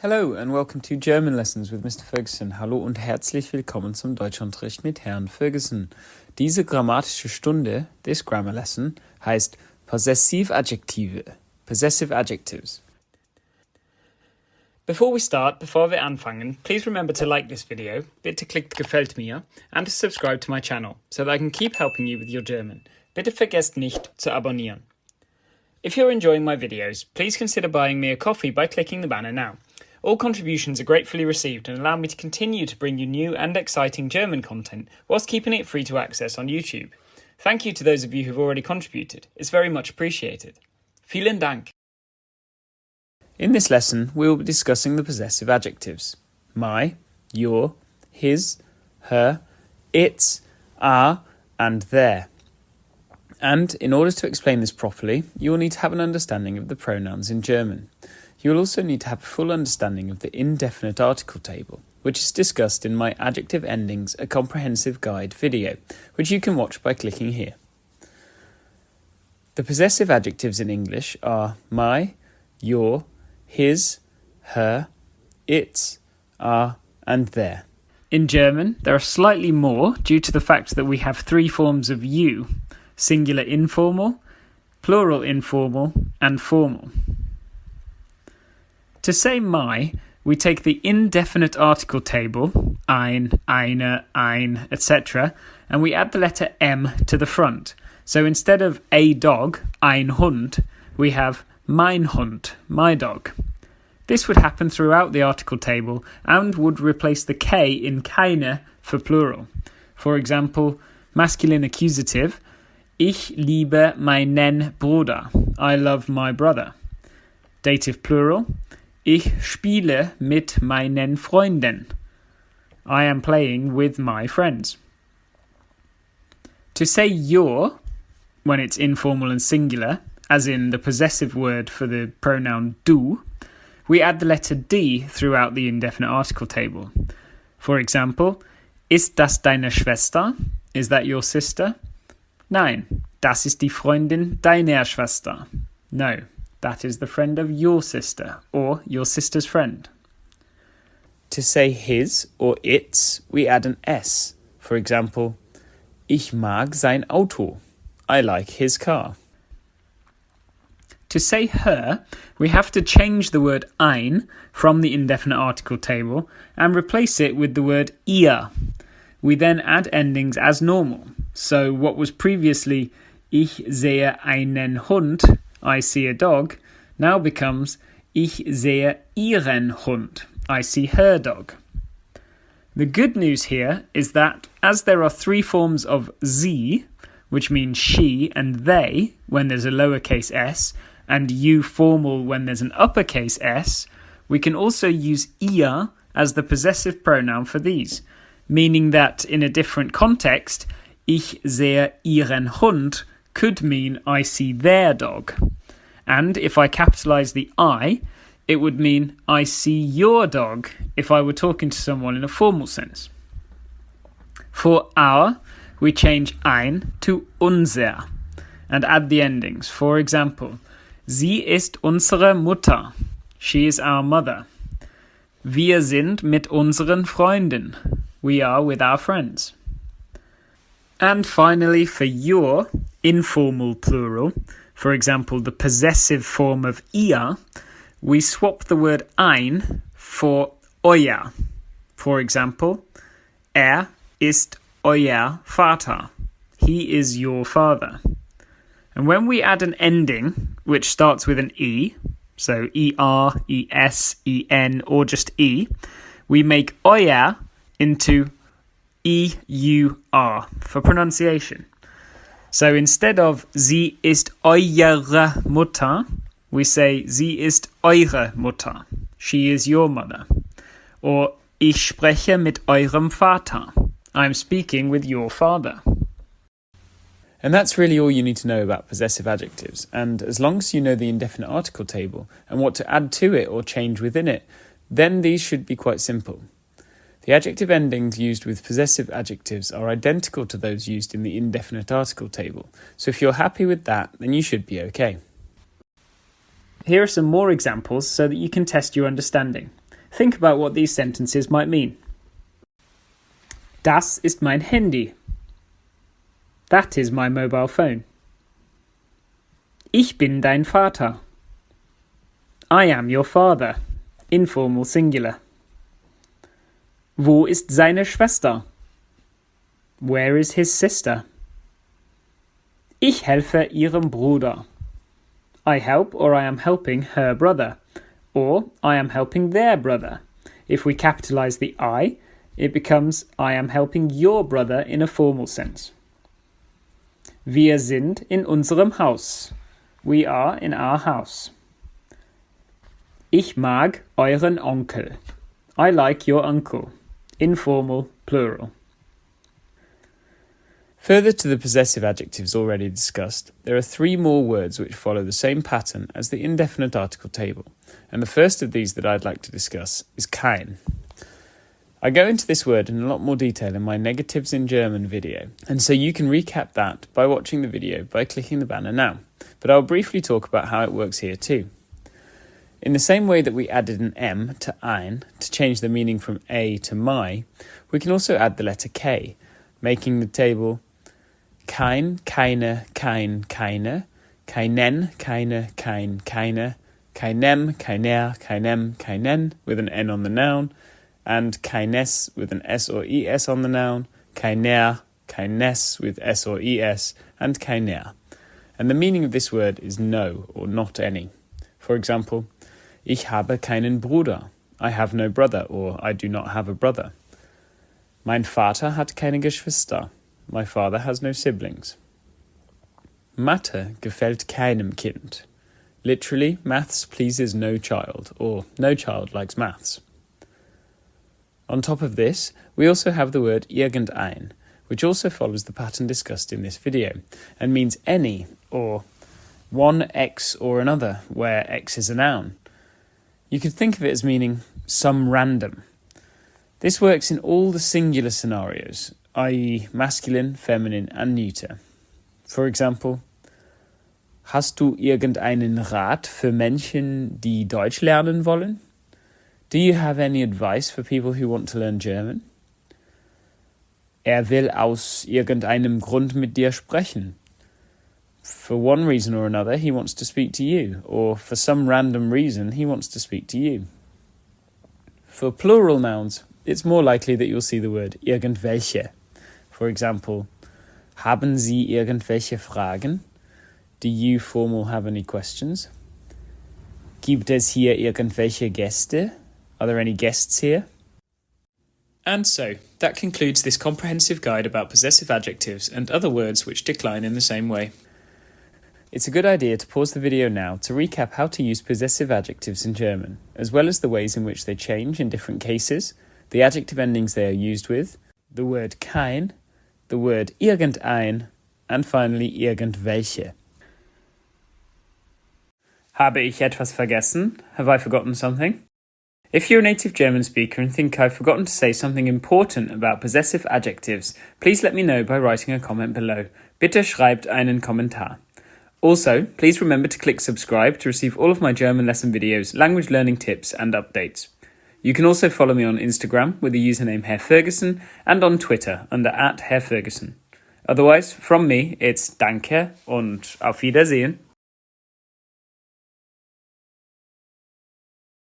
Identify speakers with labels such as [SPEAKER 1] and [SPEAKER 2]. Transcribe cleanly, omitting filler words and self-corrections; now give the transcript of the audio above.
[SPEAKER 1] Hello and welcome to German Lessons with Mr. Ferguson. Hallo und herzlich willkommen zum Deutschunterricht mit Herrn Ferguson. Diese grammatische Stunde, this grammar lesson, heißt Possessive Adjectives.
[SPEAKER 2] Before we start, bevor wir anfangen, please remember to like this video, bitte klickt Gefällt mir, and to subscribe to my channel, so that I can keep helping you with your German. Bitte vergesst nicht zu abonnieren. If you're enjoying my videos, please consider buying me a coffee by clicking the banner now. All contributions are gratefully received and allow me to continue to bring you new and exciting German content whilst keeping it free to access on YouTube. Thank you to those of you who've already contributed. It's very much appreciated. Vielen Dank.
[SPEAKER 1] In this lesson, we will be discussing the possessive adjectives. My, your, his, her, its, our, and their. And in order to explain this properly, you will need to have an understanding of the pronouns in German. You will also need to have a full understanding of the indefinite article table, which is discussed in my Adjective Endings, a Comprehensive Guide video, which you can watch by clicking here. The possessive adjectives in English are my, your, his, her, its, our, and their.
[SPEAKER 2] In German, there are slightly more due to the fact that we have three forms of you: singular informal, plural informal, and formal. To say my, we take the indefinite article table, ein, eine, ein, etc., and we add the letter M to the front. So instead of a dog, ein Hund, we have mein Hund, my dog. This would happen throughout the article table and would replace the K in keine for plural. For example, masculine accusative, ich liebe meinen Bruder, I love my brother. Dative plural, ich spiele mit meinen Freunden, I am playing with my friends. To say your, when it's informal and singular, as in the possessive word for the pronoun du, we add the letter D throughout the indefinite article table. For example, ist das deine Schwester? Is that your sister? Nein, das ist die Freundin deiner Schwester. No, that is the friend of your sister, or your sister's friend.
[SPEAKER 1] To say his or its, we add an S. For example, ich mag sein Auto. I like his car.
[SPEAKER 2] To say her, we have to change the word ein from the indefinite article table and replace it with the word ihr. We then add endings as normal. So what was previously ich sehe einen Hund, I see a dog, now becomes ich sehe ihren Hund, I see her dog. The good news here is that as there are three forms of sie, which means she and they when there's a lowercase s, and you formal when there's an uppercase s, we can also use ihr as the possessive pronoun for these, meaning that in a different context, ich sehe ihren Hund could mean I see their dog. And if I capitalise the I, it would mean I see your dog if I were talking to someone in a formal sense. For our, we change ein to unser and add the endings. For example, sie ist unsere Mutter. She is our mother. Wir sind mit unseren Freunden. We are with our friends. And finally, for your, informal plural, for example, the possessive form of ihr, we swap the word ein for euer. For example, ist euer Vater. He is your father. And when we add an ending, which starts with an E, so ER, ES, EN, or just E, we make euer into EUR for pronunciation. So instead of sie ist eure Mutter, we say sie ist eure Mutter. She is your mother. Or ich spreche mit eurem Vater. I'm speaking with your father.
[SPEAKER 1] And that's really all you need to know about possessive adjectives. And as long as you know the indefinite article table and what to add to it or change within it, then these should be quite simple. The adjective endings used with possessive adjectives are identical to those used in the indefinite article table. So if you're happy with that, then you should be okay.
[SPEAKER 2] Here are some more examples so that you can test your understanding. think about what these sentences might mean. Das ist mein Handy. That is my mobile phone. Ich bin dein Vater. I am your father. Informal singular. Wo ist seine Schwester? Where is his sister? Ich helfe ihrem Bruder. I help or I am helping her brother. Or I am helping their brother. If we capitalize the I, it becomes I am helping your brother in a formal sense. Wir sind in unserem Haus. We are in our house. Ich mag euren Onkel. I like your uncle. Informal, plural.
[SPEAKER 1] Further to the possessive adjectives already discussed, there are three more words which follow the same pattern as the indefinite article table, and the first of these that I'd like to discuss is kein. I go into this word in a lot more detail in my negatives in German video, and so you can recap that by watching the video by clicking the banner now, but I'll briefly talk about how it works here too. In the same way that we added an M to ein to change the meaning from a to my, we can also add the letter K, making the table kein, keine, kein, keine, keinen, keine, kein, keine, keinem, keiner, keinem, keinen with an N on the noun, and keines with an S or ES on the noun, keiner, keines with S or ES, and keiner. And the meaning of this word is no or not any. For example, ich habe keinen Bruder. I have no brother, or I do not have a brother. Mein Vater hat keine Geschwister. My father has no siblings. Mathe gefällt keinem Kind. Literally, maths pleases no child, or no child likes maths. On top of this, we also have the word irgendein, which also follows the pattern discussed in this video, and means any, or one X or another, where X is a noun. You could think of it as meaning some random. This works in all the singular scenarios, i.e. masculine, feminine and neuter. For example, hast du irgendeinen Rat für Menschen, die Deutsch lernen wollen? Do you have any advice for people who want to learn German? Will aus irgendeinem Grund mit dir sprechen. For one reason or another, he wants to speak to you, or for some random reason, he wants to speak to you. For plural nouns, it's more likely that you'll see the word irgendwelche. For example, haben Sie irgendwelche Fragen? Do you formal have any questions? Gibt es hier irgendwelche Gäste? Are there any guests here? And so, that concludes this comprehensive guide about possessive adjectives and other words which decline in the same way. It's a good idea to pause the video now to recap how to use possessive adjectives in German, as well as the ways in which they change in different cases, the adjective endings they are used with, the word kein, the word irgendein, and finally irgendwelche. Habe ich etwas vergessen? Have I forgotten something? If you're a native German speaker and think I've forgotten to say something important about possessive adjectives, please let me know by writing a comment below. Bitte schreibt einen Kommentar. Also, please remember to click subscribe to receive all of my German lesson videos, language learning tips and updates. You can also follow me on Instagram with the username Herr Ferguson and on Twitter under @HerrFerguson. Otherwise, from me, it's Danke und auf Wiedersehen.